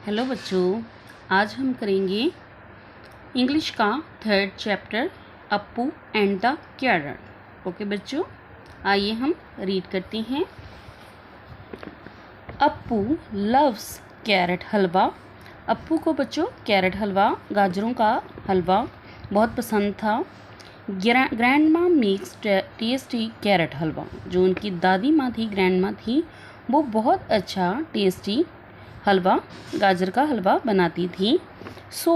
Hello बच्चों, आज हम करेंगे इंग्लिश का 3rd chapter Appu and the carrot. Okay बच्चों, आइए हम रीड करते हैं। Appu loves carrot halwa. अप्पू को बच्चों कैरट हलवा, गाजरों का हलवा बहुत पसंद था। ग्रैंड माँ मेक्स टेस्टी कैरट हलवा। जो उनकी दादी माँ थी, ग्रैंड माँ थी, वो बहुत अच्छा टेस्टी हलवा, गाजर का हलवा बनाती थी। So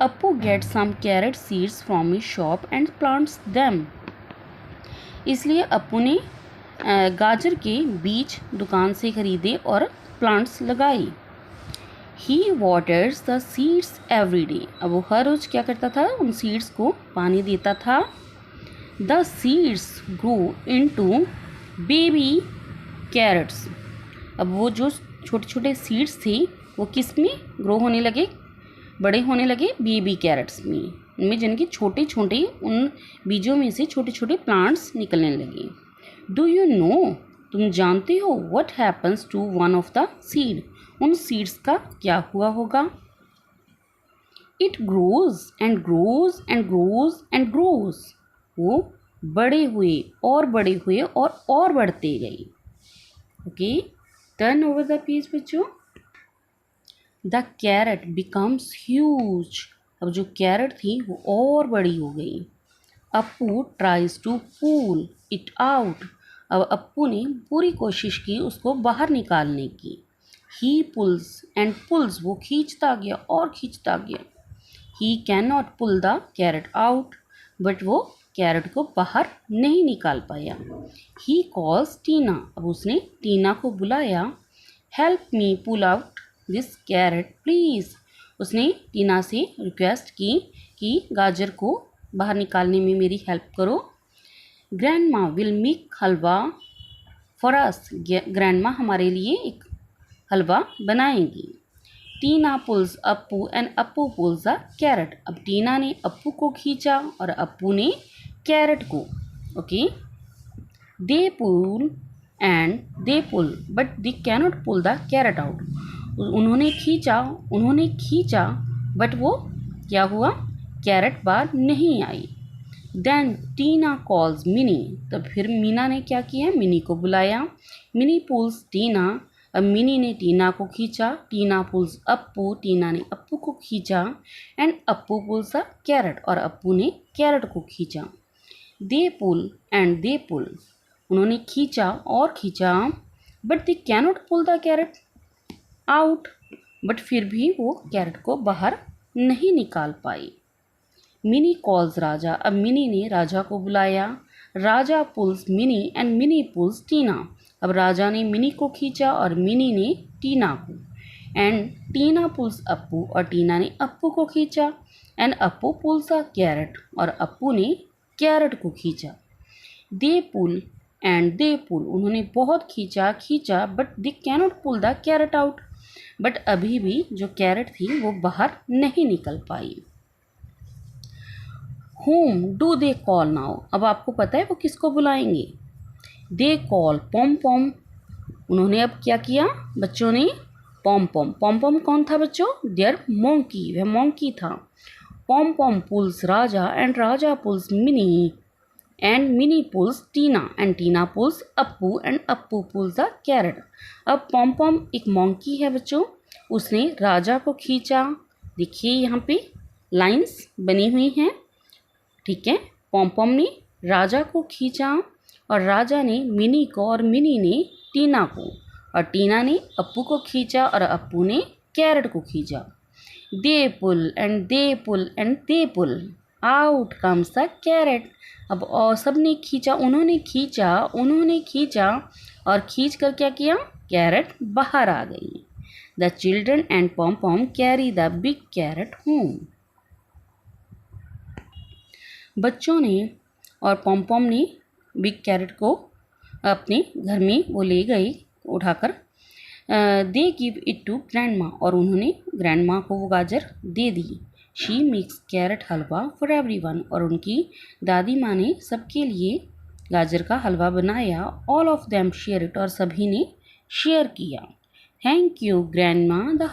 Appu get some carrot seeds from his shop and plants them. इसलिए अप्पू ने गाजर के बीज दुकान से खरीदे और प्लांट्स लगाए। He waters the seeds every day. अब वो हर रोज क्या करता था, उन सीड्स को पानी देता था। The seeds grow into baby carrots. अब वो जो छोटे छोटे सीड्स थे वो किस में ग्रो होने लगे, बड़े होने लगे बेबी कैरेट्स में, उनमें जिनके छोटे छोटे उन बीजों में से छोटे छोटे प्लांट्स निकलने लगे। डू यू नो, तुम जानते हो, what happens to one of the seed, उन सीड्स का क्या हुआ होगा। It grows and grows and grows and grows. वो बड़े हुए और बड़े हुए और बढ़ते गए। Okay, turn over the page बच्चों। The carrot becomes huge. अब जो कैरेट थी वो और बड़ी हो गई। Appu tries to pull it out. अब अप्पू ने पूरी कोशिश की उसको बाहर निकालने की। ही पुल्स एंड पुल्स, वो खींचता गया और खींचता गया। He can not pull the carrot out, but वो कैरेट को बाहर नहीं निकाल पाया। He calls Tina. अब उसने टीना को बुलाया। Help me pull out this carrot please. उसने टीना से रिक्वेस्ट की कि गाजर को बाहर निकालने में मेरी हेल्प करो। Grandma will make halwa for us. Grandma हमारे लिए एक हलवा बनाएंगी। Tina pulls Appu and Appu pulls the carrot. अब टीना ने अप्पू को खींचा और अप्पू ने कैरेट को। Okay, they pull and they pull but they cannot pull the carrot out. उन्होंने खींचा बट वो क्या हुआ, कैरेट बाहर नहीं आई। Then Tina calls Mini. तब फिर मीना ने क्या किया, मिनी को बुलाया। Mini pulls Tina. अब मिनी ने टीना को खींचा। टीना पुल्स अप्पू। टीना ने अप्पू को खींचा। And Appu pulls the carrot. और अप्पू ने कैरेट को खींचा। They pull and they pull. उन्होंने खींचा और खींचा, but they cannot pull the carrot out. But फिर भी वो कैरेट को बाहर नहीं निकाल पाई। मिनी कॉल्स राजा। अब मिनी ने राजा को बुलाया। Raja pulls Mini and Mini pulls Tina. अब राजा ने मिनी को खींचा और मिनी ने टीना को। And Tina pulls Appu. और टीना ने अप्पू को खींचा। And Appu pulls the carrot. और अप्पू ने कैरेट को खींचा। They pull and they pull. उन्होंने बहुत खींचा but they cannot pull the carrot out. But अभी भी जो कैरेट थी वो बाहर नहीं निकल पाई। Whom do they call now? अब आपको पता है वो किसको बुलाएंगे। They call Pom Pom. उन्होंने अब क्या किया बच्चों ने, पॉम पॉम। पॉम पॉम कौन था बच्चों, देयर मोंकी, वह मोंकी था। Pom Pom pulls Raja and Raja pulls Mini and Mini pulls Tina and Tina pulls Appu and Appu pulls the carrot. अब पॉम पॉम एक मोंकी है बच्चों, उसने राजा को खींचा। देखिए यहाँ पे लाइंस बनी हुई हैं, ठीक है। पॉम पॉम ने राजा को खींचा और राजा ने मिनी को और मिनी ने टीना को और टीना ने अप्पू को खींचा और अप्पू ने कैरेट को खींचा। They pull and they pull and they pull out comes the carrot. अब और सब ने खींचा, उन्होंने खींचा और खींच कर क्या किया, कैरेट बाहर आ गई। The children and Pom Pom carry the big carrot home. बच्चों ने और पॉम पॉम ने बिग कैरेट को अपने घर में वो ले गए उठाकर। They give it to grandma. और उन्होंने ग्रैंड माँ को वो गाजर दे दी। She makes carrot halwa for everyone. और उनकी दादी माँ ने सबके लिए गाजर का हलवा बनाया। All of them share it. और सभी ने शेयर किया। थैंक यू ग्रैंड माँ। द